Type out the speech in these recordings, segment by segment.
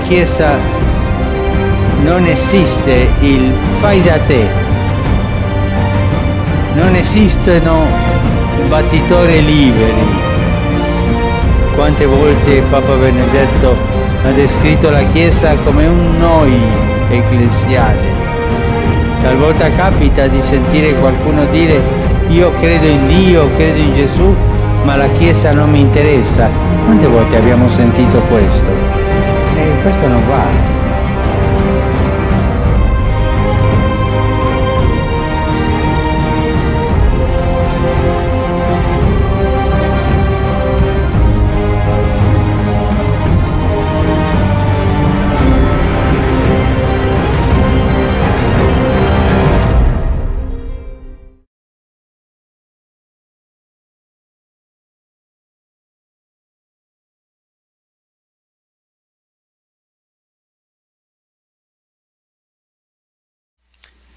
Chiesa non esiste il fai da te, non esistono battitori liberi. Quante volte Papa Benedetto ha descritto la Chiesa come un noi ecclesiale. Talvolta capita di sentire qualcuno dire: io credo in Dio, credo in Gesù, ma la Chiesa non mi interessa. Quante volte abbiamo sentito questo? E questo non va.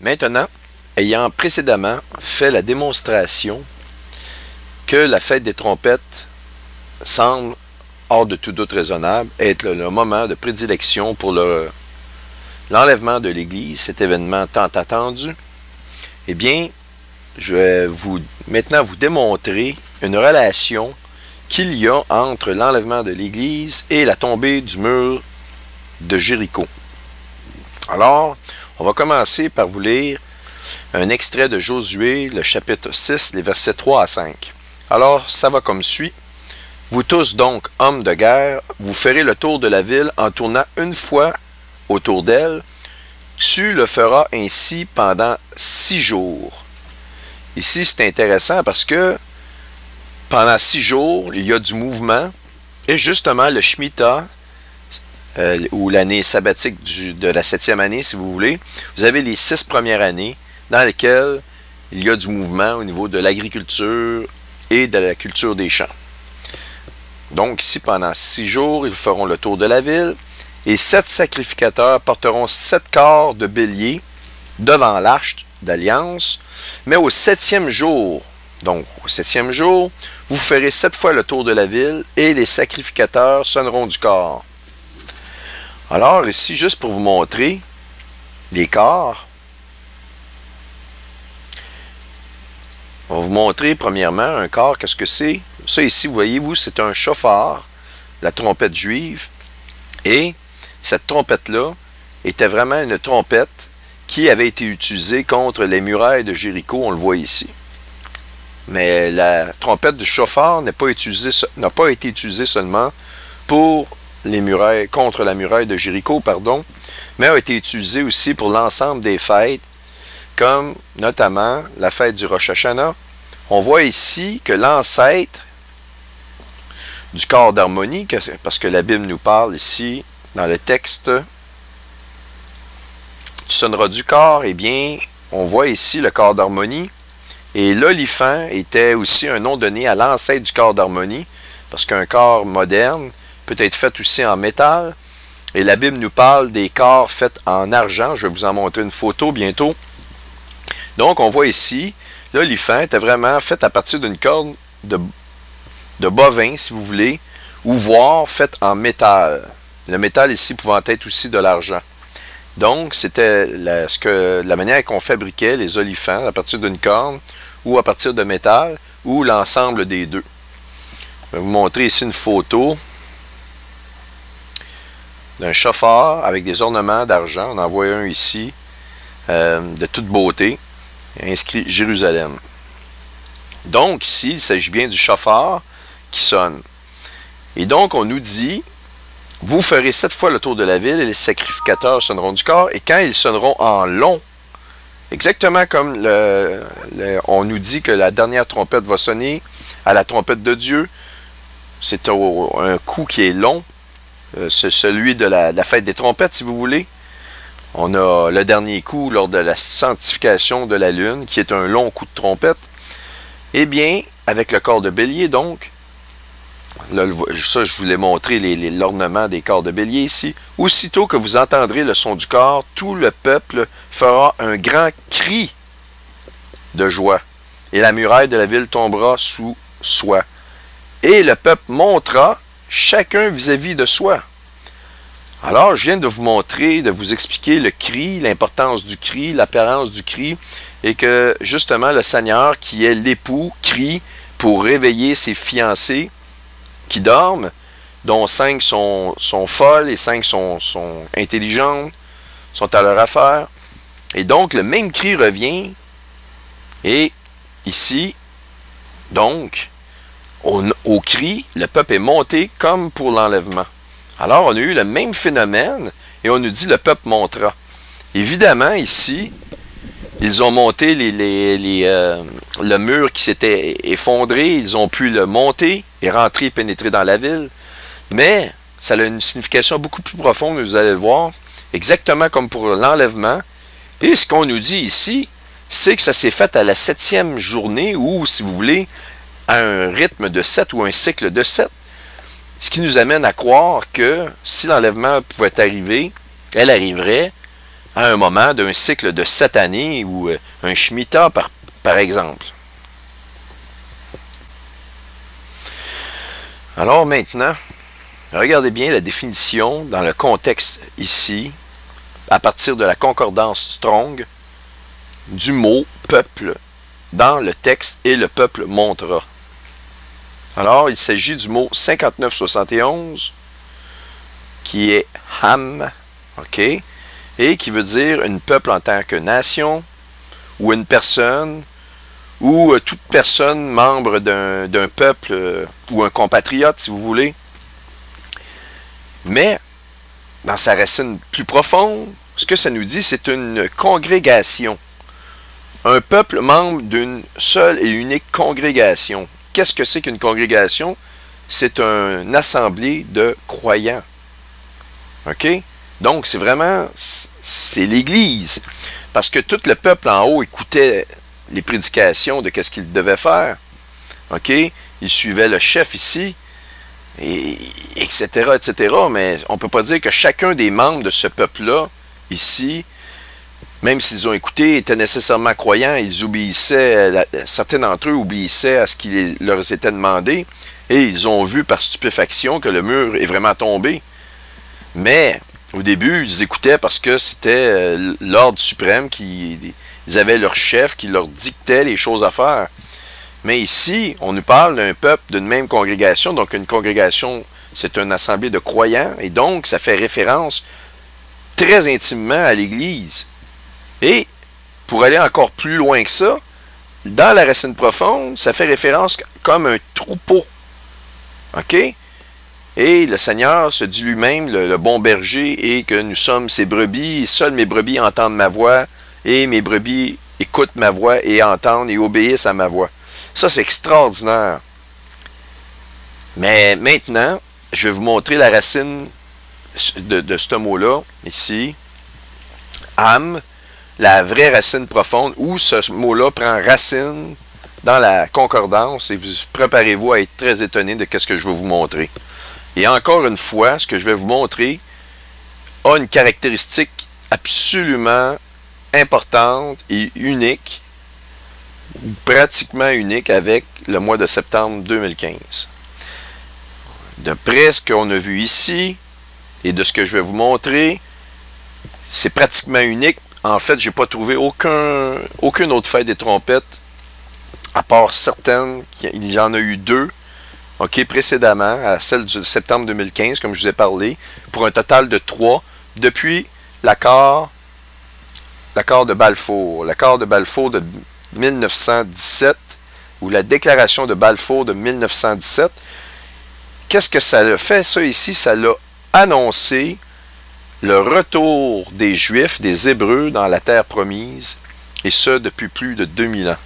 Maintenant, ayant précédemment fait la démonstration que la fête des trompettes semble, hors de tout doute raisonnable, être le moment de prédilection pour l'enlèvement de l'Église, cet événement tant attendu, eh bien, je vais maintenant vous démontrer une relation qu'il y a entre l'enlèvement de l'Église et la tombée du mur de Jéricho. Alors, on va commencer par vous lire un extrait de Josué, le chapitre 6, les versets 3 à 5. Alors, ça va comme suit. Vous tous donc, hommes de guerre, vous ferez le tour de la ville en tournant une fois autour d'elle. Tu le feras ainsi pendant 6 jours. Ici, c'est intéressant parce que pendant 6 jours, il y a du mouvement. Et justement, le Shemitah, ou l'année sabbatique de la 7e année, si vous voulez, vous avez les 6 premières années dans lesquelles il y a du mouvement au niveau de l'agriculture et de la culture des champs. Donc ici, pendant 6 jours, ils feront le tour de la ville, et 7 sacrificateurs porteront 7 corps de bélier devant l'arche d'alliance, mais au 7e jour, donc au 7e jour, vous ferez 7 fois le tour de la ville, et les sacrificateurs sonneront du corps. Alors ici, juste pour vous montrer les corps, on va vous montrer premièrement un corps, qu'est-ce que c'est? Ça ici, voyez-vous, c'est un chauffard, la trompette juive, et cette trompette-là était vraiment une trompette qui avait été utilisée contre les murailles de Jéricho, on le voit ici. Mais la trompette du chauffard n'a pas été utilisée seulement pour les murailles, contre la muraille de Jéricho, pardon, mais a été utilisée aussi pour l'ensemble des fêtes, comme notamment la fête du Rosh Hashanah. On voit ici que l'ancêtre du corps d'harmonie, parce que la Bible nous parle ici, dans le texte, tu sonneras du corps, eh bien, on voit ici le corps d'harmonie, et l'olifant était aussi un nom donné à l'ancêtre du corps d'harmonie, parce qu'un corps moderne peut être fait aussi en métal, et la Bible nous parle des corps faits en argent. Je vais vous en montrer une photo bientôt. Donc, on voit ici, l'olifant était vraiment fait à partir d'une corde de bovin, si vous voulez, ou voire fait en métal. Le métal ici pouvant être aussi de l'argent. Donc, c'était la manière qu'on fabriquait les olifants, à partir d'une corne, ou à partir de métal, ou l'ensemble des deux. Je vais vous montrer ici une photo d'un chauffard avec des ornements d'argent. On en voit un ici, de toute beauté, inscrit Jérusalem. Donc ici, il s'agit bien du chauffard qui sonne. Et donc on nous dit, vous ferez 7 fois le tour de la ville et les sacrificateurs sonneront du corps, et quand ils sonneront en long, exactement comme on nous dit que la dernière trompette va sonner à la trompette de Dieu, c'est un coup qui est long, c'est celui de la fête des trompettes, si vous voulez. On a le dernier coup lors de la sanctification de la lune, qui est un long coup de trompette. Eh bien, avec le corps de bélier, donc, là, ça, je vous l'ai montré, l'ornement des corps de bélier ici. Aussitôt que vous entendrez le son du corps, tout le peuple fera un grand cri de joie, et la muraille de la ville tombera sous soi. Et le peuple montera chacun vis-à-vis de soi. Alors, je viens de vous montrer, de vous expliquer le cri, l'importance du cri, l'apparence du cri, et que justement le Seigneur, qui est l'époux, crie pour réveiller ses fiancés qui dorment, dont 5 sont folles et 5 sont intelligentes, sont à leur affaire. Et donc, le même cri revient, et ici, donc, au cri, le peuple est monté comme pour l'enlèvement. Alors, on a eu le même phénomène, et on nous dit le peuple montera. Évidemment, ici, ils ont monté le mur qui s'était effondré, ils ont pu le monter et rentrer et pénétrer dans la ville. Mais ça a une signification beaucoup plus profonde, vous allez le voir, exactement comme pour l'enlèvement. Et ce qu'on nous dit ici, c'est que ça s'est fait à la 7e journée, ou, si vous voulez, à un rythme de 7 ou un cycle de 7. Ce qui nous amène à croire que si l'enlèvement pouvait arriver, elle arriverait à un moment d'un cycle de 7 années ou un Shemitah par exemple. Alors maintenant, regardez bien la définition dans le contexte ici, à partir de la concordance Strong, du mot peuple dans le texte et le peuple montera. Alors, il s'agit du mot 5971 qui est Ham, ok, et qui veut dire une peuple en tant que nation, ou une personne, ou toute personne membre d'un peuple, ou un compatriote, si vous voulez. Mais, dans sa racine plus profonde, ce que ça nous dit, c'est une congrégation. Un peuple membre d'une seule et unique congrégation. Qu'est-ce que c'est qu'une congrégation? C'est une assemblée de croyants. OK? Donc, c'est vraiment, c'est l'Église. Parce que tout le peuple en haut écoutait les prédications de qu'est-ce qu'il devait faire. OK? Il suivait le chef ici, et, etc., etc. Mais on ne peut pas dire que chacun des membres de ce peuple-là, ici, même s'ils ont écouté, étaient nécessairement croyants, ils obéissaient, certains d'entre eux obéissaient à ce qui leur était demandé, et ils ont vu par stupéfaction que le mur est vraiment tombé. Mais, au début, ils écoutaient parce que c'était l'ordre suprême, ils avaient leur chef qui leur dictait les choses à faire. Mais ici, on nous parle d'un peuple d'une même congrégation, donc une congrégation, c'est une assemblée de croyants, et donc ça fait référence très intimement à l'Église. Et, pour aller encore plus loin que ça, dans la racine profonde, ça fait référence comme un troupeau. OK? Et le Seigneur se dit lui-même, le bon berger, et que nous sommes ses brebis, et seules mes brebis entendent ma voix, et mes brebis écoutent ma voix, et entendent et obéissent à ma voix. Ça, c'est extraordinaire. Mais maintenant, je vais vous montrer la racine de ce mot-là, ici. Am, la vraie racine profonde, où ce mot-là prend racine dans la concordance, et vous préparez-vous à être très étonné de ce que je vais vous montrer. Et encore une fois, ce que je vais vous montrer a une caractéristique absolument importante et unique, pratiquement unique avec le mois de septembre 2015. D'après ce qu'on a vu ici, et de ce que je vais vous montrer, c'est pratiquement unique. En fait, je n'ai pas trouvé aucune autre fête des trompettes, à part certaines, il y en a eu 2, OK, précédemment, à celle du septembre 2015, comme je vous ai parlé, pour un total de 3, depuis l'accord de Balfour. L'accord de Balfour de 1917, ou la déclaration de Balfour de 1917. Qu'est-ce que ça a fait, ça, ici? Ça l'a annoncé le retour des Juifs, des Hébreux, dans la terre promise, et ce, depuis plus de 2000 ans.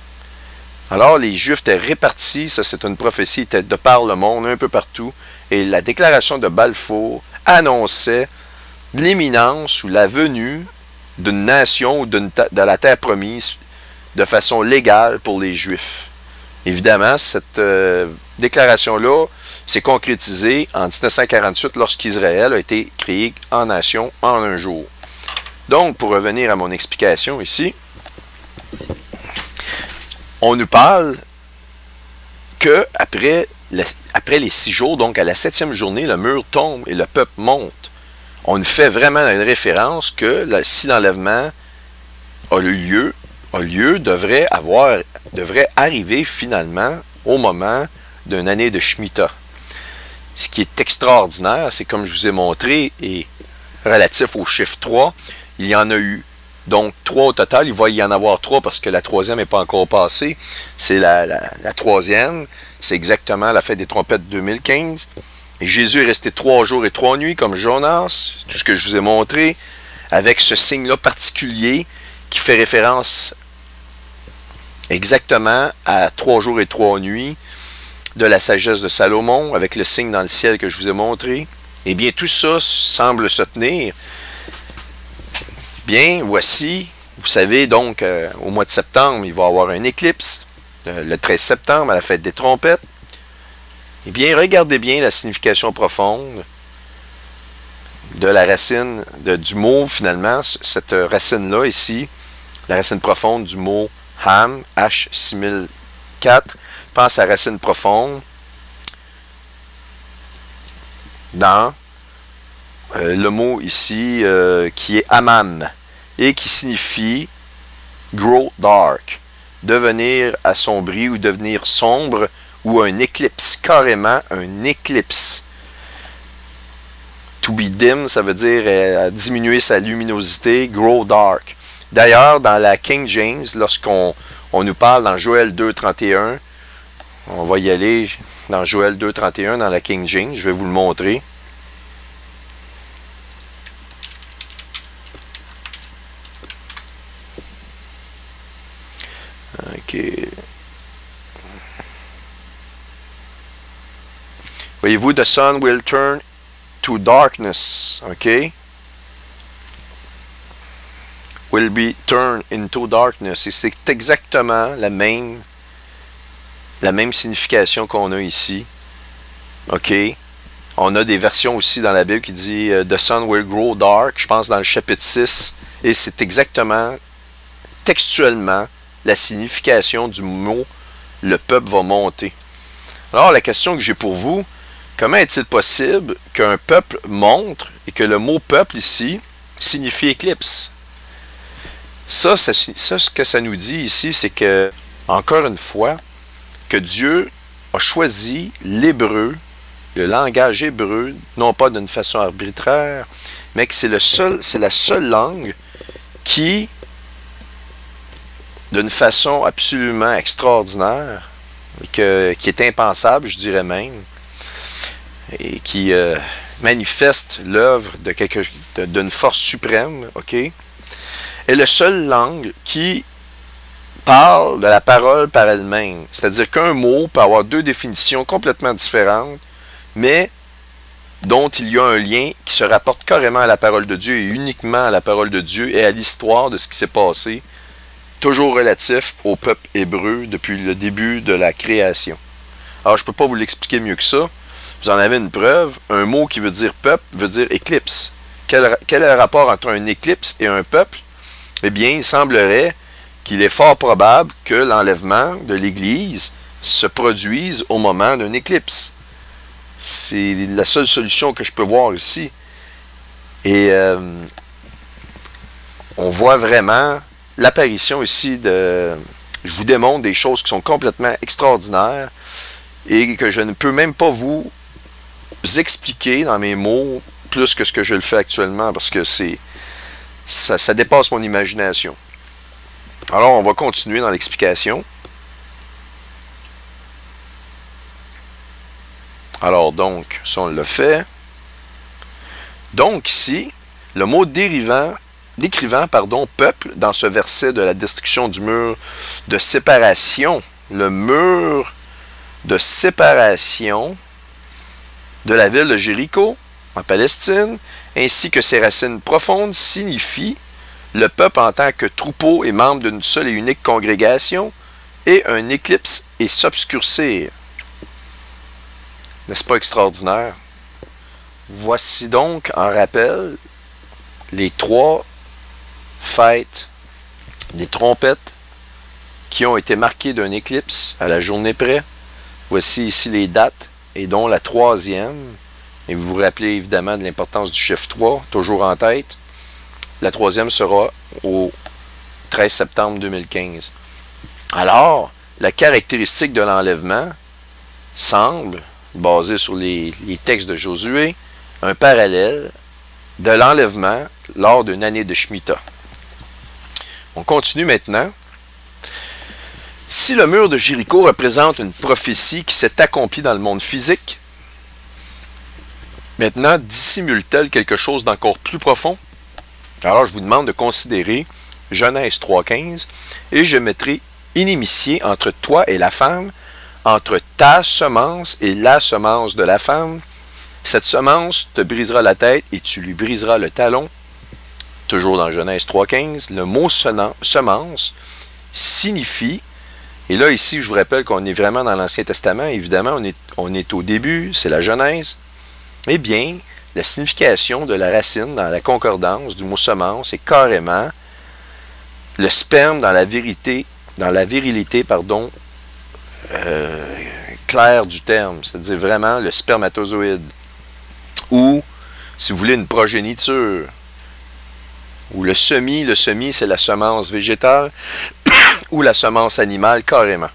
Alors, les Juifs étaient répartis, ça c'est une prophétie, étaient de par le monde, un peu partout, et la déclaration de Balfour annonçait l'imminence ou la venue d'une nation ou de la terre promise de façon légale pour les Juifs. Évidemment, cette déclaration-là s'est concrétisée en 1948 lorsqu'Israël a été créé en nation en un jour. Donc, pour revenir à mon explication ici, on nous parle que après les 6 jours, donc à la 7e journée, le mur tombe et le peuple monte. on fait vraiment une référence que si l'enlèvement a eu lieu, devrait arriver finalement au moment d'une année de Shemitah. Ce qui est extraordinaire, c'est comme je vous ai montré, et relatif au chiffre 3, il y en a eu donc 3 au total. Il va y en avoir 3 parce que la troisième n'est pas encore passée. C'est la troisième. C'est exactement la fête des trompettes 2015. Et Jésus est resté 3 jours et 3 nuits comme Jonas, tout ce que je vous ai montré, avec ce signe-là particulier qui fait référence exactement à 3 jours et 3 nuits de la sagesse de Salomon, avec le signe dans le ciel que je vous ai montré. Eh bien, tout ça semble se tenir. Bien, voici, vous savez donc, au mois de septembre, il va y avoir un éclipse, le 13 septembre, à la fête des trompettes. Eh bien, regardez bien la signification profonde de la racine, du mot, finalement, cette racine-là ici, la racine profonde du mot Ham, H6004, pense à la racine profonde dans le mot ici qui est Amam et qui signifie grow dark, devenir assombri ou devenir sombre ou un éclipse, carrément un éclipse. To be dim, ça veut dire diminuer sa luminosité, grow dark. D'ailleurs, dans la King James, lorsqu'on nous parle dans Joël 2:31, on va y aller dans Joël 2:31 dans la King James, je vais vous le montrer. OK. Voyez-vous, the sun will turn to darkness, OK? Will be turned into darkness. Et c'est exactement la même signification qu'on a ici. OK? On a des versions aussi dans la Bible qui dit the sun will grow dark, je pense dans le chapitre 6. Et c'est exactement, textuellement, la signification du mot le peuple va monter. Alors, la question que j'ai pour vous, comment est-il possible qu'un peuple monte et que le mot peuple ici signifie éclipse? Ça, ce que ça nous dit ici, c'est que, encore une fois, que Dieu a choisi l'hébreu, le langage hébreu, non pas d'une façon arbitraire, mais que c'est la seule langue qui, d'une façon absolument extraordinaire, et qui est impensable, je dirais même, et qui manifeste l'œuvre d'une force suprême, OK, est la seule langue qui parle de la parole par elle-même. C'est-à-dire qu'un mot peut avoir deux définitions complètement différentes, mais dont il y a un lien qui se rapporte carrément à la parole de Dieu et uniquement à la parole de Dieu et à l'histoire de ce qui s'est passé, toujours relatif au peuple hébreu depuis le début de la création. Alors, je ne peux pas vous l'expliquer mieux que ça. Vous en avez une preuve. Un mot qui veut dire peuple veut dire éclipse. Quel est le rapport entre un éclipse et un peuple? Eh bien, il semblerait qu'il est fort probable que l'enlèvement de l'Église se produise au moment d'un éclipse. C'est la seule solution que je peux voir ici. Et on voit vraiment l'apparition ici de... Je vous démontre des choses qui sont complètement extraordinaires et que je ne peux même pas vous expliquer dans mes mots plus que ce que je le fais actuellement parce que ça dépasse mon imagination. Alors, on va continuer dans l'explication. Alors, donc, ça, on le fait. Donc, ici, le mot décrivant, peuple, dans ce verset de la destruction du mur de séparation, le mur de séparation de la ville de Jéricho, en Palestine, ainsi que ses racines profondes, signifie le peuple en tant que troupeau et membre d'une seule et unique congrégation, et un éclipse et s'obscurcir. N'est-ce pas extraordinaire? Voici donc en rappel les 3 fêtes des trompettes qui ont été marquées d'un éclipse à la journée près. Voici ici les dates, et dont la 3e Et vous vous rappelez évidemment de l'importance du chiffre 3, toujours en tête. La troisième sera au 13 septembre 2015. Alors, la caractéristique de l'enlèvement semble, basée sur les textes de Josué, un parallèle de l'enlèvement lors d'une année de Shemitah. On continue maintenant. Si le mur de Jéricho représente une prophétie qui s'est accomplie dans le monde physique, maintenant dissimule-t-elle quelque chose d'encore plus profond? Alors je vous demande de considérer Genèse 3.15 et je mettrai inimitié entre toi et la femme, entre ta semence et la semence de la femme. Cette semence te brisera la tête et tu lui briseras le talon. Toujours dans Genèse 3.15, le mot semence signifie, et là ici je vous rappelle qu'on est vraiment dans l'Ancien Testament, évidemment on est au début, c'est la Genèse, eh bien la signification de la racine dans la concordance du mot semence est carrément le sperme dans la virilité claire du terme, c'est-à-dire vraiment le spermatozoïde, ou si vous voulez une progéniture, ou le semis c'est la semence végétale, ou la semence animale carrément.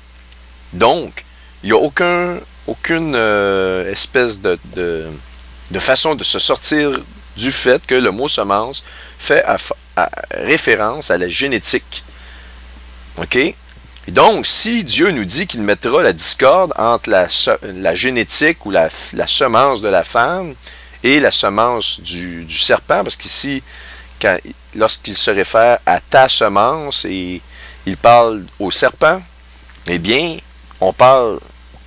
Donc, il n'y a aucune espèce de façon de se sortir du fait que le mot semence fait référence à la génétique. OK? Et donc, si Dieu nous dit qu'il mettra la discorde entre la génétique ou la semence de la femme et la semence du serpent, parce qu'ici, lorsqu'il se réfère à ta semence et il parle au serpent, eh bien, on parle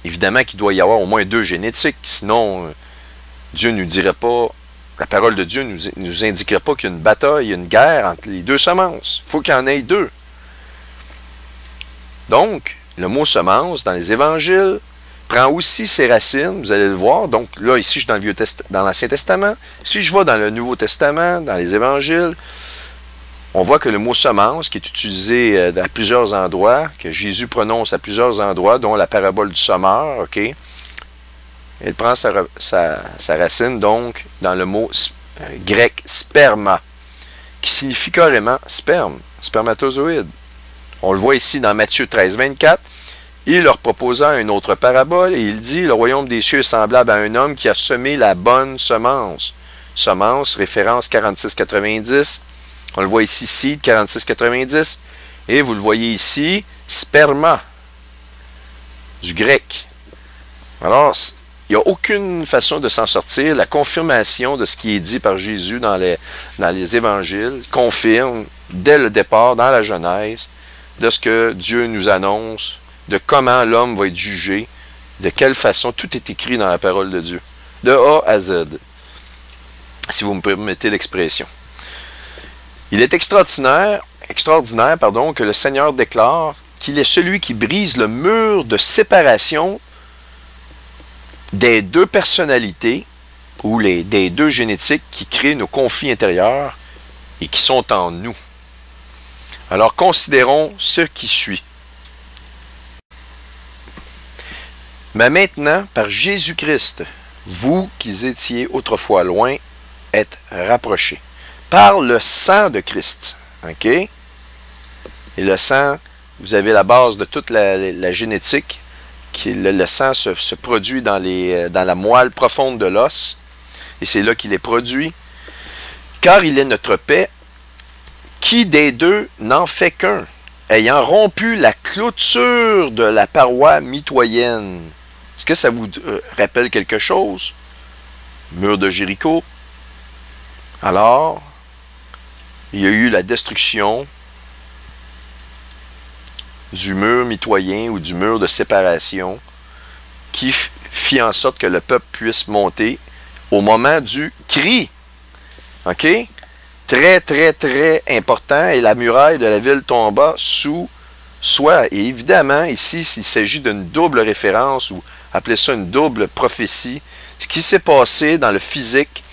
évidemment qu'il doit y avoir au moins deux génétiques, sinon Dieu ne nous dirait pas, la parole de Dieu ne nous indiquerait pas qu'il y a une bataille, une guerre entre les deux semences. Il faut qu'il y en ait deux. Donc, le mot semence dans les évangiles prend aussi ses racines, vous allez le voir. Donc là, ici, je suis dans l'Ancien Testament. Si je vais dans le Nouveau Testament, dans les évangiles, on voit que le mot semence, qui est utilisé à plusieurs endroits, que Jésus prononce à plusieurs endroits, dont la parabole du semeur, ok, elle prend sa racine donc dans le mot grec sperma, qui signifie carrément sperme, spermatozoïde. On le voit ici dans Matthieu 13, 24. Il leur proposa une autre parabole et il dit, le royaume des cieux est semblable à un homme qui a semé la bonne semence. Semence, référence 46,90. On le voit ici, seed 46,90. Et vous le voyez ici, sperma, du grec. Alors, il n'y a aucune façon de s'en sortir. La confirmation de ce qui est dit par Jésus dans les évangiles confirme, dès le départ, dans la Genèse, de ce que Dieu nous annonce, de comment l'homme va être jugé, de quelle façon, tout est écrit dans la parole de Dieu, de A à Z, si vous me permettez l'expression. Il est extraordinaire que le Seigneur déclare qu'il est celui qui brise le mur de séparation des deux personnalités ou des deux génétiques qui créent nos conflits intérieurs et qui sont en nous. Alors considérons ce qui suit. Mais maintenant, par Jésus-Christ, vous qui étiez autrefois loin, êtes rapprochés. Par le sang de Christ. OK? Et le sang, vous avez la base de toute la génétique. Le sang se produit dans la moelle profonde de l'os. Et c'est là qu'il est produit. Car il est notre paix. Qui des deux n'en fait qu'un, ayant rompu la clôture de la paroi mitoyenne. Est-ce que ça vous rappelle quelque chose? Mur de Jéricho. Alors, il y a eu la destruction du mur mitoyen ou du mur de séparation qui fit en sorte que le peuple puisse monter au moment du cri. OK? Très, très, très important. Et la muraille de la ville tomba sous soi. Et évidemment, ici, il s'agit d'une double référence ou appelez ça une double prophétie. Ce qui s'est passé dans le physique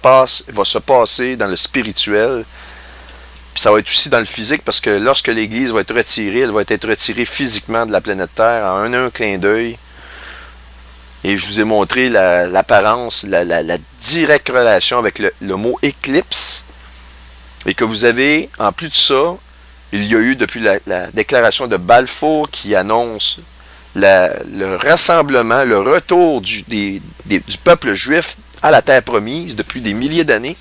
va se passer dans le spirituel. Puis ça va être aussi dans le physique parce que lorsque l'Église va être retirée, elle va être retirée physiquement de la planète Terre en un clin d'œil. Et je vous ai montré l'apparence, la directe relation avec le mot éclipse. Et que vous avez, en plus de ça, il y a eu depuis la déclaration de Balfour qui annonce le rassemblement, le retour du peuple juif à la terre promise depuis des milliers d'années.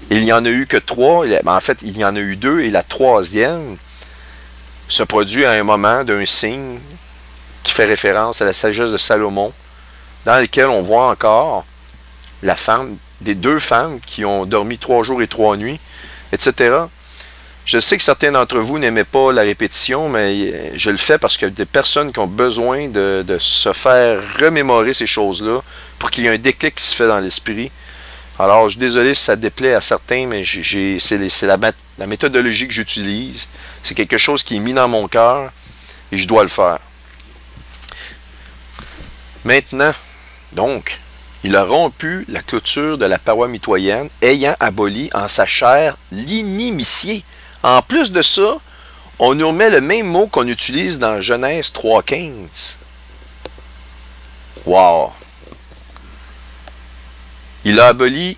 Il n'y en a eu que 3, en fait il y en a eu 2 et la 3e se produit à un moment d'un signe qui fait référence à la sagesse de Salomon, dans lequel on voit encore la femme, des 2 femmes qui ont dormi 3 jours et 3 nuits, etc. Je sais que certains d'entre vous n'aimaient pas la répétition, mais je le fais parce qu'il y a des personnes qui ont besoin de se faire remémorer ces choses-là pour qu'il y ait un déclic qui se fait dans l'esprit. Alors, je suis désolé si ça déplaît à certains, mais c'est la méthodologie que j'utilise. C'est quelque chose qui est mis dans mon cœur et je dois le faire. Maintenant, donc, il a rompu la clôture de la paroi mitoyenne, ayant aboli en sa chair l'inimitié. En plus de ça, on nous met le même mot qu'on utilise dans Genèse 3,15. Wow! Il a aboli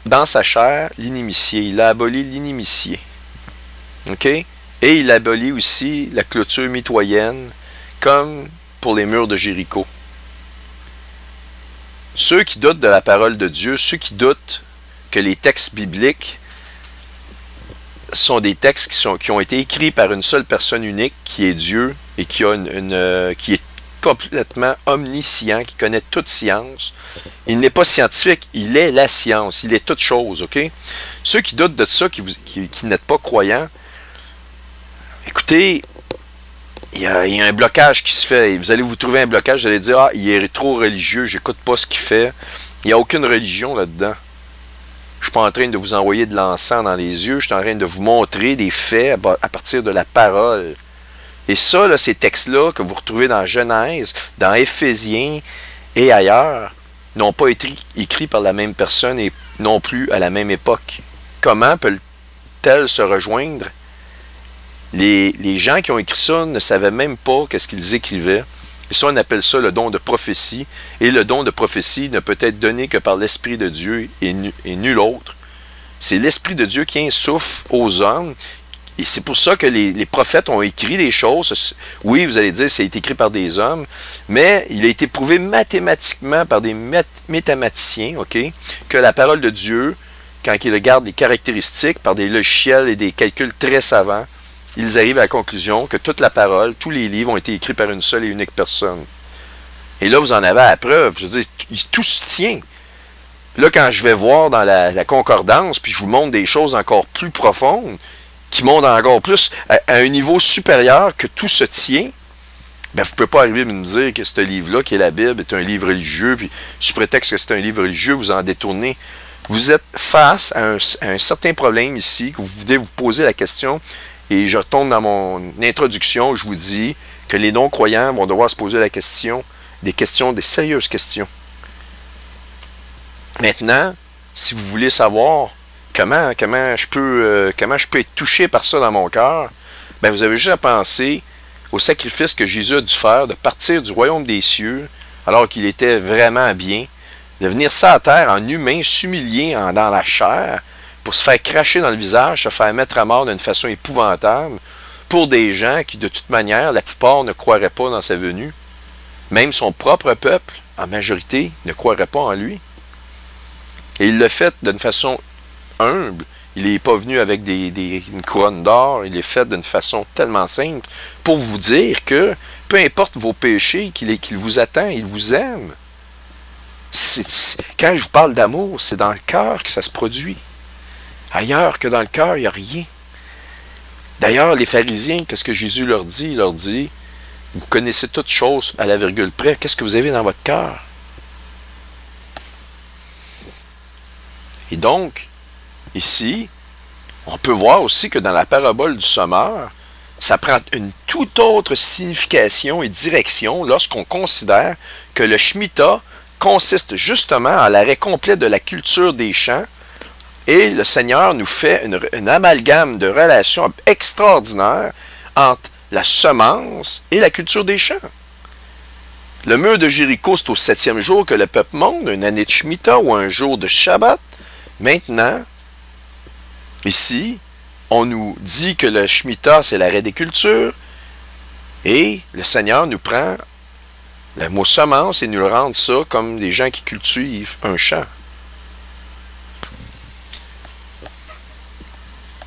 dans sa chair l'inimitié. Il a aboli l'inimitié. OK? Et il a aboli aussi la clôture mitoyenne, comme pour les murs de Jéricho. Ceux qui doutent de la parole de Dieu, ceux qui doutent que les textes bibliques sont des textes qui ont été écrits par une seule personne unique, qui est Dieu, et qui est complètement omniscient, qui connaît toute science. Il n'est pas scientifique, il est la science, il est toute chose, OK? Ceux qui doutent de ça, qui n'êtes pas croyants, écoutez, il y a un blocage qui se fait. Vous allez vous trouver un blocage, vous allez dire, ah, il est trop religieux, j'écoute pas ce qu'il fait. Il n'y a aucune religion là-dedans. Je ne suis pas en train de vous envoyer de l'encens dans les yeux, je suis en train de vous montrer des faits à partir de la parole. Et ça, là, ces textes-là que vous retrouvez dans Genèse, dans Éphésiens et ailleurs, n'ont pas été écrits par la même personne et non plus à la même époque. Comment peut-elle se rejoindre? Les gens qui ont écrit ça ne savaient même pas qu'est-ce qu'ils écrivaient. Et ça, on appelle ça le don de prophétie. Et le don de prophétie ne peut être donné que par l'Esprit de Dieu et nul autre. C'est l'Esprit de Dieu qui insuffle aux hommes. Et c'est pour ça que les prophètes ont écrit des choses. Oui, vous allez dire, c'est écrit par des hommes, mais il a été prouvé mathématiquement par des mathématiciens, OK, que la parole de Dieu, quand ils regardent les caractéristiques par des logiciels et des calculs très savants, ils arrivent à la conclusion que toute la parole, tous les livres ont été écrits par une seule et unique personne. Et là, vous en avez à la preuve. Je veux dire, tout se tient. Là, quand je vais voir dans la concordance, puis je vous montre des choses encore plus profondes, qui montrent encore plus à un niveau supérieur que tout se tient, ben, vous ne pouvez pas arriver à me dire que ce livre-là, qui est la Bible, est un livre religieux, puis sous prétexte que c'est un livre religieux, vous en détournez. Vous êtes face à un certain problème ici, que vous devez vous poser la question, et je retourne dans mon introduction, où je vous dis que les non-croyants vont devoir se poser la question, des sérieuses questions. Maintenant, si vous voulez savoir comment je peux être touché par ça dans mon cœur, ben vous avez juste à penser au sacrifice que Jésus a dû faire de partir du royaume des cieux, alors qu'il était vraiment bien, de venir ça à terre en humain, s'humilier dans la chair, pour se faire cracher dans le visage, se faire mettre à mort d'une façon épouvantable, pour des gens qui, de toute manière, la plupart ne croiraient pas dans sa venue. Même son propre peuple, en majorité, ne croirait pas en lui. Et il l'a fait d'une façon humble. Il n'est pas venu avec une couronne d'or. Il est fait d'une façon tellement simple pour vous dire que, peu importe vos péchés, qu'il vous attend, il vous aime. Quand je vous parle d'amour, c'est dans le cœur que ça se produit. Ailleurs que dans le cœur, il n'y a rien. D'ailleurs, les pharisiens, qu'est-ce que Jésus leur dit? Il leur dit, vous connaissez toutes choses à la virgule près. Qu'est-ce que vous avez dans votre cœur? Et donc, ici, on peut voir aussi que dans la parabole du sommeur, ça prend une toute autre signification et direction lorsqu'on considère que le Shemitah consiste justement à l'arrêt complet de la culture des champs, et le Seigneur nous fait une amalgame de relations extraordinaires entre la semence et la culture des champs. Le mur de Jéricho, c'est au 7e jour que le peuple monte, une année de Shemitah ou un jour de Shabbat. Maintenant, ici, on nous dit que le Shemitah, c'est l'arrêt des cultures, et le Seigneur nous prend le mot semence et nous le rend ça comme des gens qui cultivent un champ.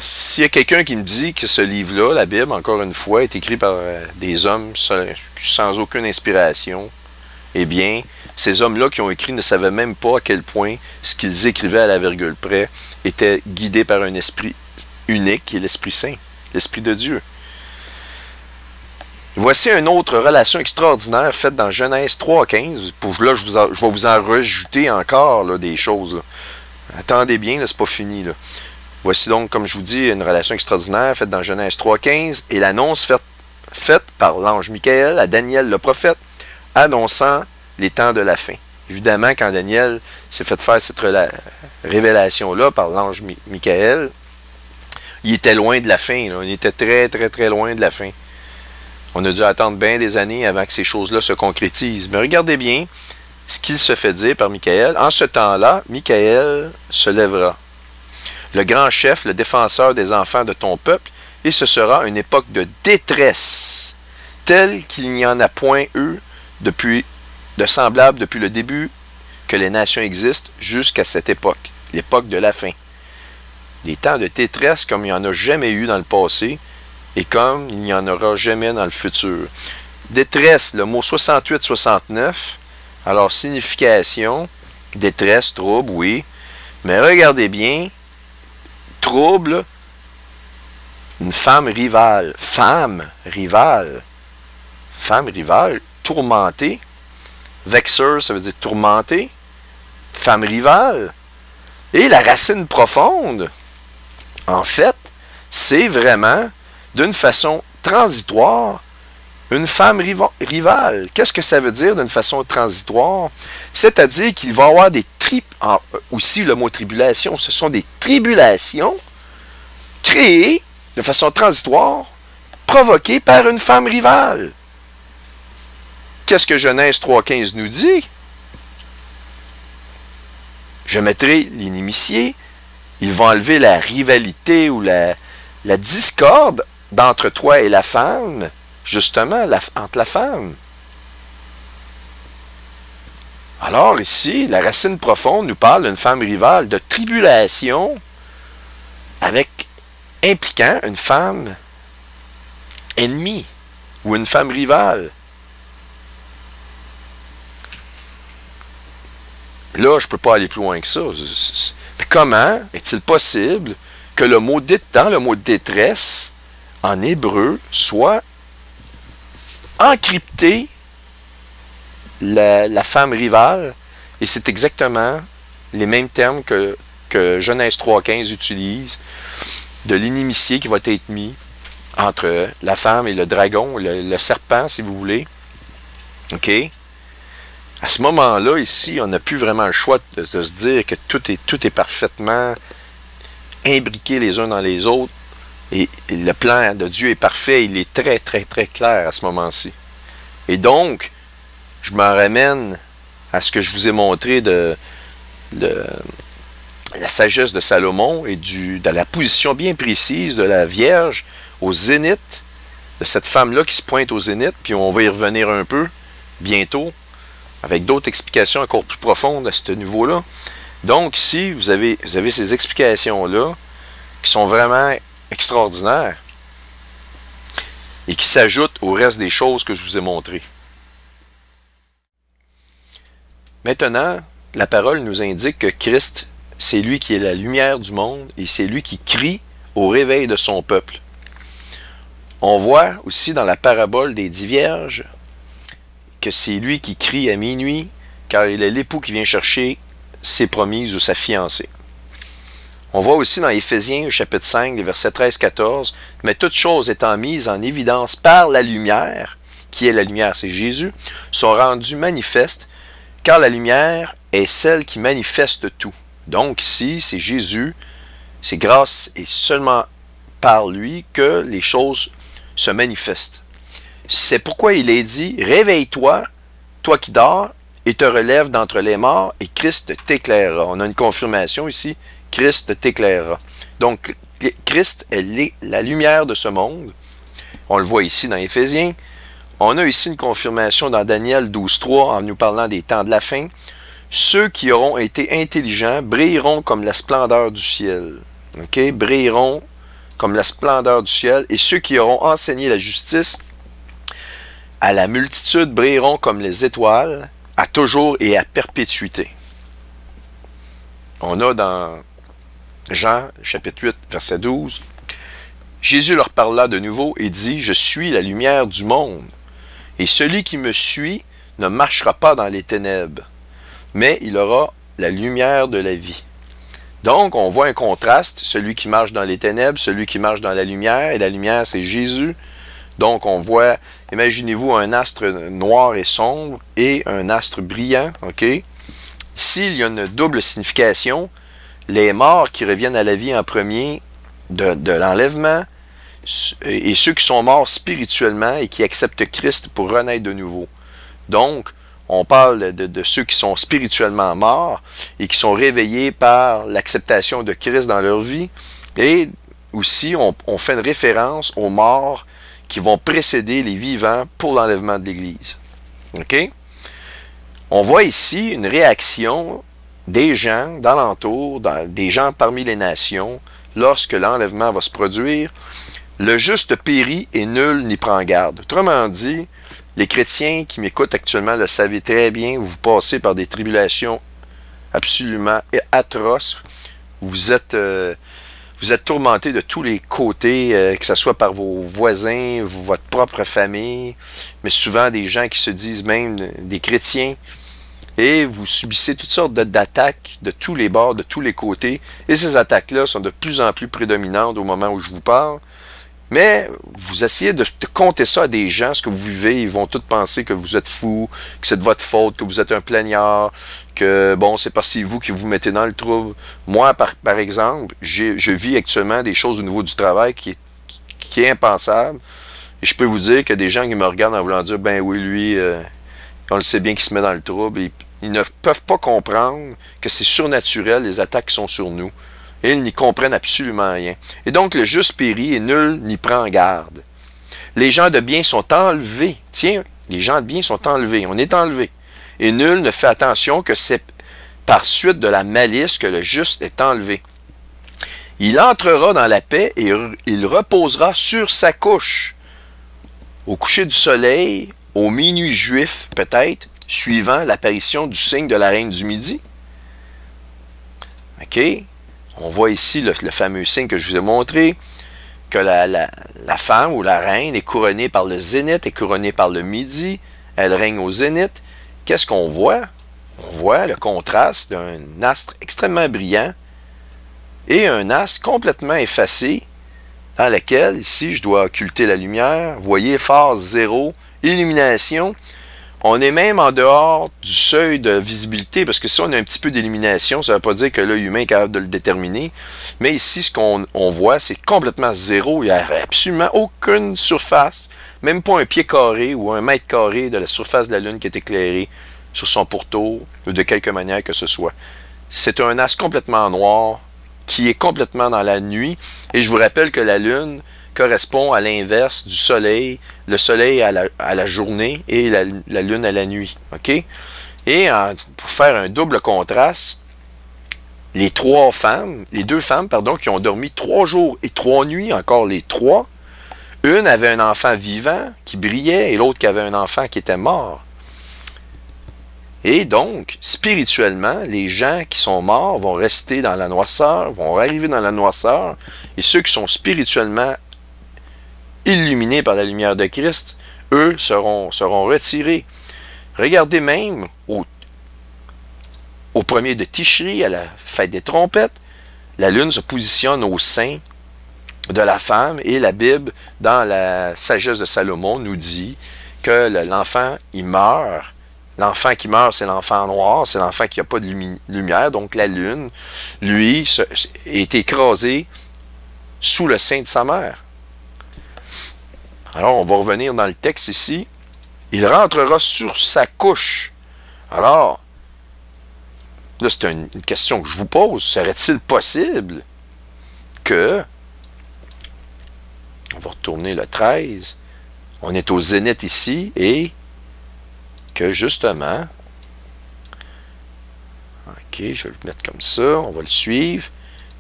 S'il y a quelqu'un qui me dit que ce livre-là, la Bible, encore une fois, est écrit par des hommes sans aucune inspiration, eh bien, ces hommes-là qui ont écrit ne savaient même pas à quel point ce qu'ils écrivaient à la virgule près était guidé par un esprit unique, qui est l'Esprit Saint, l'Esprit de Dieu. Voici une autre relation extraordinaire faite dans Genèse 3,15. Là, je vais vous en rajouter encore là, des choses. Là. Attendez bien, c'est pas fini. Là. Voici donc, comme je vous dis, une relation extraordinaire faite dans Genèse 3,15 et l'annonce faite par l'ange Michaël à Daniel le prophète, annonçant les temps de la fin. Évidemment, quand Daniel s'est fait faire cette révélation-là par l'ange Michaël, il était loin de la fin. Là. Il était très, très, très loin de la fin. On a dû attendre bien des années avant que ces choses-là se concrétisent. Mais regardez bien ce qu'il se fait dire par Michaël. En ce temps-là, Michaël se lèvera. Le grand chef, le défenseur des enfants de ton peuple, et ce sera une époque de détresse, telle qu'il n'y en a point eu de semblable depuis le début que les nations existent jusqu'à cette époque, l'époque de la fin. Des temps de détresse comme il n'y en a jamais eu dans le passé et comme il n'y en aura jamais dans le futur. Détresse, le mot 68-69, alors signification, détresse, trouble, oui, mais regardez bien, trouble, une femme rivale, tourmentée, vexeur, ça veut dire tourmentée, femme rivale, et la racine profonde, en fait, c'est vraiment, d'une façon transitoire, une femme rivale. Qu'est-ce que ça veut dire d'une façon transitoire? C'est-à-dire qu'il va y avoir des aussi le mot tribulation, ce sont des tribulations créées de façon transitoire, provoquées par une femme rivale. Qu'est-ce que Genèse 3,15 nous dit? Je mettrai l'inimitié, ils vont enlever la rivalité ou la discorde d'entre toi et la femme, justement, entre la femme. Alors ici, la racine profonde nous parle d'une femme rivale, de tribulation, impliquant une femme ennemie ou une femme rivale. Là, je ne peux pas aller plus loin que ça. Comment est-il possible que dans le mot détresse, en hébreu, soit encrypté la femme rivale, et c'est exactement les mêmes termes que Genèse 3,15 utilise, de l'inimitié qui va être mis entre la femme et le dragon, le serpent, si vous voulez. OK? À ce moment-là, ici, on n'a plus vraiment le choix de se dire que tout est parfaitement imbriqué les uns dans les autres, et le plan de Dieu est parfait, il est très, très, très clair à ce moment-ci. Et donc, je m'en ramène à ce que je vous ai montré de la sagesse de Salomon et de la position bien précise de la Vierge au zénith, de cette femme-là qui se pointe au zénith, puis on va y revenir un peu bientôt, avec d'autres explications encore plus profondes à ce niveau-là. Donc ici, vous avez ces explications-là qui sont vraiment extraordinaires et qui s'ajoutent au reste des choses que je vous ai montrées. Maintenant, la parole nous indique que Christ, c'est lui qui est la lumière du monde et c'est lui qui crie au réveil de son peuple. On voit aussi dans la parabole des 10 vierges que c'est lui qui crie à minuit, car il est l'époux qui vient chercher ses promises ou sa fiancée. On voit aussi dans Éphésiens, au chapitre 5, les versets 13-14, « Mais toutes choses étant mises en évidence par la lumière, qui est la lumière, c'est Jésus, sont rendues manifestes, car la lumière est celle qui manifeste tout. » Donc ici, c'est Jésus, c'est grâce et seulement par lui que les choses se manifestent. C'est pourquoi il est dit, « Réveille-toi toi qui dors, et te relève d'entre les morts, et Christ t'éclairera. On a une confirmation ici, Christ t'éclairera. Donc, Christ est la lumière de ce monde. On le voit ici dans Éphésiens. On a ici une confirmation dans Daniel 12.3 en nous parlant des temps de la fin. Ceux qui auront été intelligents brilleront comme la splendeur du ciel. Okay? Brilleront comme la splendeur du ciel. Et ceux qui auront enseigné la justice à la multitude brilleront comme les étoiles, à toujours et à perpétuité. On a dans Jean, chapitre 8, verset 12, Jésus leur parla de nouveau et dit, « Je suis la lumière du monde, et celui qui me suit ne marchera pas dans les ténèbres, mais il aura la lumière de la vie. » Donc, on voit un contraste, celui qui marche dans les ténèbres, celui qui marche dans la lumière, et la lumière, c'est Jésus. Donc, on voit, imaginez-vous un astre noir et sombre et un astre brillant, ok? Ici, il y a une double signification. Les morts qui reviennent à la vie en premier de l'enlèvement et ceux qui sont morts spirituellement et qui acceptent Christ pour renaître de nouveau. Donc, on parle de ceux qui sont spirituellement morts et qui sont réveillés par l'acceptation de Christ dans leur vie. Et aussi, on fait une référence aux morts qui vont précéder les vivants pour l'enlèvement de l'Église. OK? On voit ici une réaction des gens d'alentour, des gens parmi les nations, lorsque l'enlèvement va se produire. Le juste périt et nul n'y prend garde. Autrement dit, les chrétiens qui m'écoutent actuellement le savent très bien, vous passez par des tribulations absolument atroces. Vous êtes tourmentés de tous les côtés, que ce soit par vos voisins, votre propre famille, mais souvent des gens qui se disent même des chrétiens. Et vous subissez toutes sortes d'attaques de tous les bords, de tous les côtés. Et ces attaques-là sont de plus en plus prédominantes au moment où je vous parle. Mais vous essayez de compter ça à des gens, ce que vous vivez, ils vont tous penser que vous êtes fou, que c'est de votre faute, que vous êtes un plaignard, que bon, c'est parce que c'est vous qui vous mettez dans le trouble. Moi, par exemple, je vis actuellement des choses au niveau du travail qui est impensable. Et je peux vous dire qu'il y a des gens qui me regardent en voulant dire, ben oui, lui, on le sait bien qu'il se met dans le trouble. Et ils ne peuvent pas comprendre que c'est surnaturel, les attaques qui sont sur nous. Et ils n'y comprennent absolument rien. Et donc, le juste périt et nul n'y prend garde. Les gens de bien sont enlevés. Tiens, les gens de bien sont enlevés. On est enlevés. Et nul ne fait attention que c'est par suite de la malice que le juste est enlevé. Il entrera dans la paix et il reposera sur sa couche. Au coucher du soleil, au minuit juif peut-être, suivant l'apparition du signe de la reine du midi. OK? On voit ici le fameux signe que je vous ai montré, que la femme ou la reine est couronnée par le zénith, est couronnée par le midi, elle règne au zénith. Qu'est-ce qu'on voit? On voit le contraste d'un astre extrêmement brillant et un astre complètement effacé, dans lequel, ici, je dois occulter la lumière. Vous voyez, phase 0, illumination. On est même en dehors du seuil de visibilité, parce que si on a un petit peu d'illumination, ça ne veut pas dire que l'œil humain est capable de le déterminer. Mais ici, ce qu'on voit, c'est complètement zéro. Il n'y a absolument aucune surface, même pas un pied carré ou un mètre carré de la surface de la Lune qui est éclairée sur son pourtour, ou de quelque manière que ce soit. C'est un astre complètement noir, qui est complètement dans la nuit. Et je vous rappelle que la Lune correspond à l'inverse du Soleil, le Soleil à la journée et la Lune à la nuit. OK? Et pour faire un double contraste, les deux femmes, qui ont dormi 3 jours et 3 nuits, encore les 3, une avait un enfant vivant qui brillait et l'autre qui avait un enfant qui était mort. Et donc, spirituellement, les gens qui sont morts vont rester dans la noirceur, vont arriver dans la noirceur, et ceux qui sont spirituellement illuminés par la lumière de Christ, eux seront retirés. Regardez même au premier de Tishri, à la fête des trompettes, la lune se positionne au sein de la femme et la Bible, dans la sagesse de Salomon, nous dit que l'enfant, il meurt. L'enfant qui meurt, c'est l'enfant noir, c'est l'enfant qui n'a pas de lumière. Donc la lune, lui, est écrasé sous le sein de sa mère. Alors, on va revenir dans le texte ici. il rentrera sur sa couche. Alors, là, c'est une question que je vous pose. Serait-il possible que, on va retourner le 13, on est au zénith ici, et que justement, ok, je vais le mettre comme ça, on va le suivre,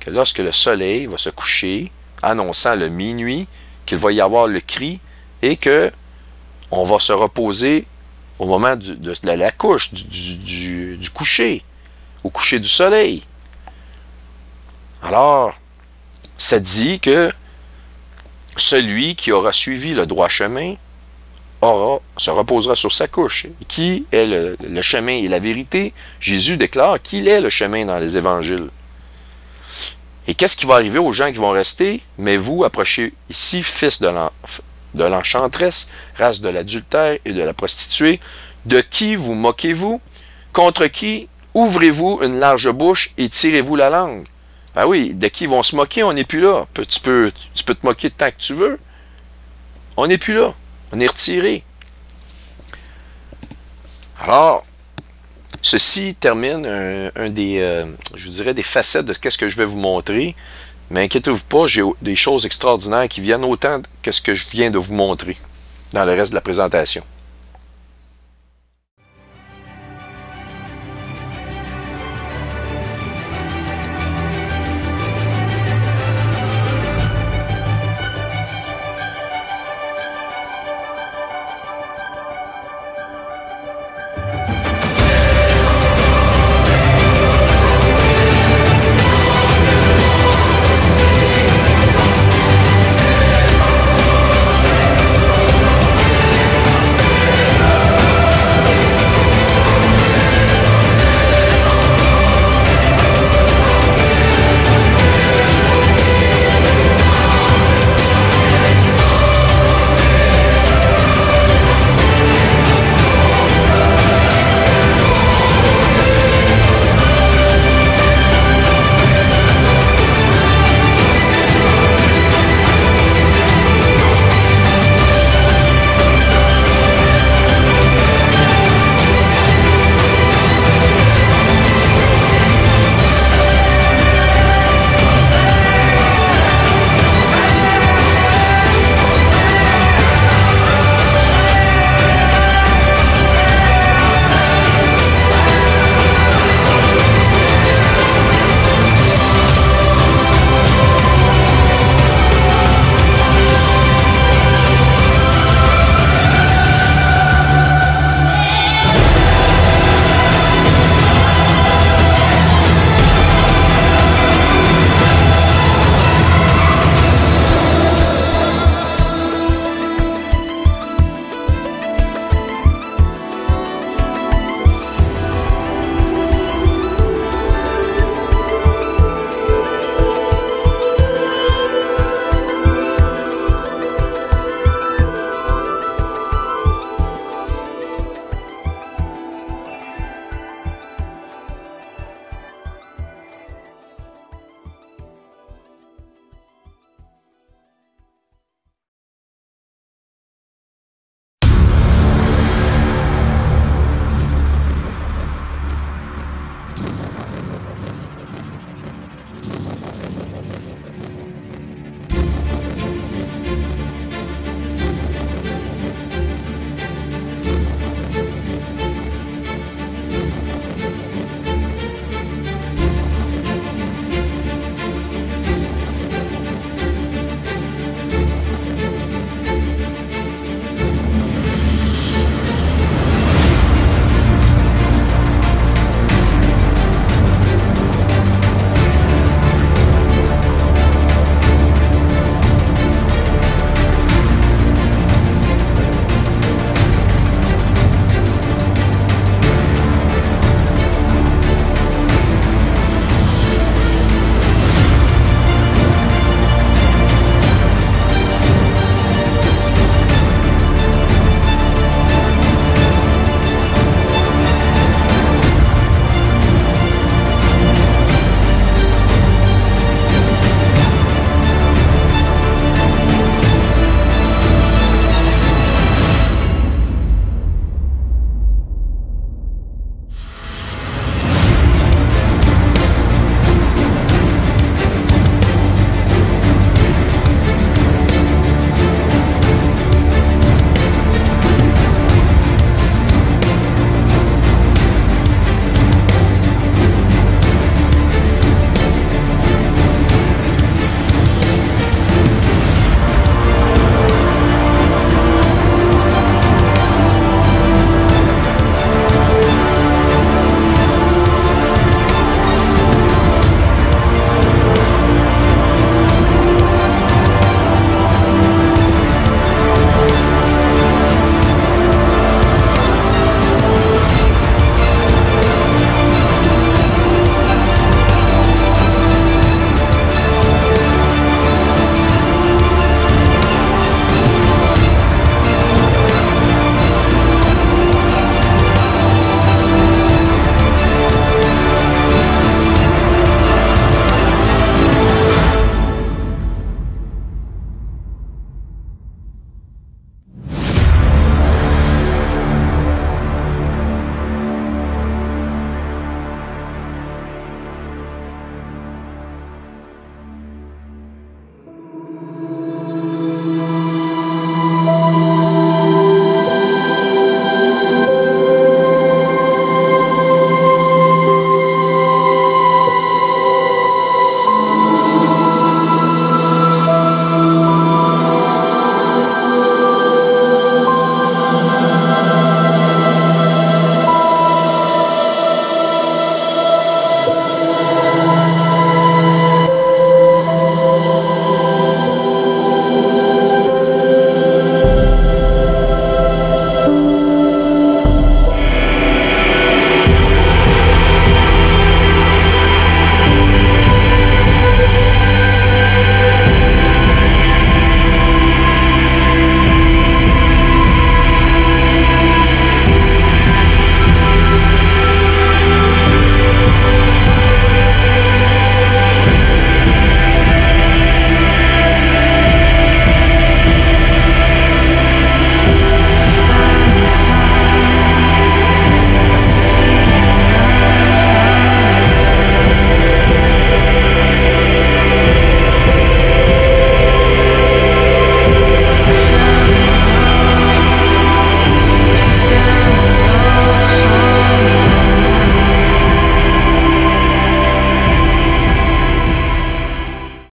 que lorsque le soleil va se coucher, annonçant le minuit, qu'il va y avoir le cri, et que on va se reposer au moment de la couche, du coucher, au coucher du soleil. Alors, ça dit que celui qui aura suivi le droit chemin se reposera sur sa couche. Qui est le chemin et la vérité? Jésus déclare qu'il est le chemin dans les évangiles. Et qu'est-ce qui va arriver aux gens qui vont rester? Mais vous, approchez ici, fils de l'enchanteresse, race de l'adultère et de la prostituée, de qui vous moquez-vous? Contre qui ouvrez-vous une large bouche et tirez-vous la langue? Ah oui, de qui vont se moquer? On n'est plus là. Tu peux te moquer tant que tu veux. On n'est plus là. On est retiré. Alors, ceci termine un des, je dirais, des facettes de ce que je vais vous montrer. Mais inquiétez-vous pas, j'ai des choses extraordinaires qui viennent autant que ce que je viens de vous montrer dans le reste de la présentation.